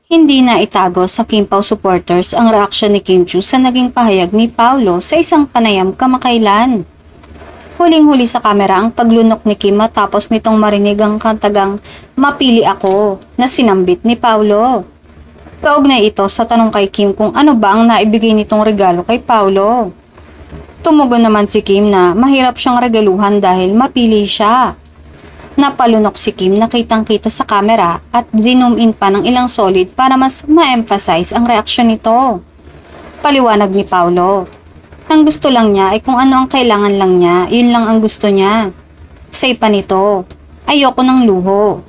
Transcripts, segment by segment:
Hindi na itago sa Kim Pao supporters ang reaksyon ni Kim Chiu sa naging pahayag ni Paolo sa isang panayam kamakailan. Huling-huli sa kamera ang paglunok ni Kim matapos nitong marinig ang kantagang "Mapili Ako" na sinambit ni Paolo. Kaugnay ito sa tanong kay Kim kung ano ba ang naibigay nitong regalo kay Paolo. Tumugon naman si Kim na mahirap siyang regaluhan dahil mapili siya. Napalunok si Kim na kitang-kita sa kamera at zoom in pa ng ilang solid para mas ma-emphasize ang reaksyon nito. Paliwanag ni Paolo, ang gusto lang niya ay kung ano ang kailangan lang niya, yun lang ang gusto niya. Say pa nito, ayoko ng luho.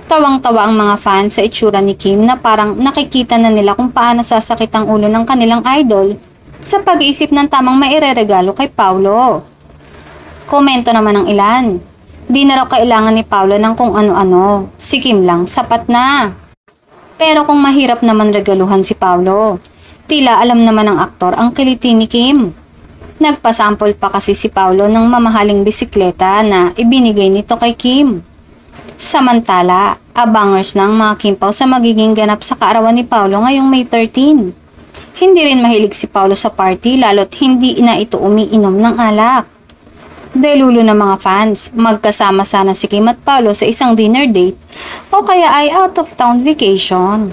Tawang-tawa ang mga fans sa itsura ni Kim na parang nakikita na nila kung paano sasakit ang ulo ng kanilang idol sa pag-iisip ng tamang maireregalo kay Paolo. Komento naman ng ilan, di na raw kailangan ni Paolo ng kung ano-ano, si Kim lang sapat na. Pero kung mahirap naman regaluhan si Paolo, tila alam naman ng aktor ang kiliti ni Kim. Nagpasample pa kasi si Paolo ng mamahaling bisikleta na ibinigay nito kay Kim. Samantala, abangers ng mga Kim Pao sa magiging ganap sa kaarawan ni Paolo ngayong May 13. Hindi rin mahilig si Paolo sa party lalo't hindi na ito umiinom ng alak. Delulo ng mga fans, magkasama sana si Kim at Paolo sa isang dinner date o kaya ay out of town vacation.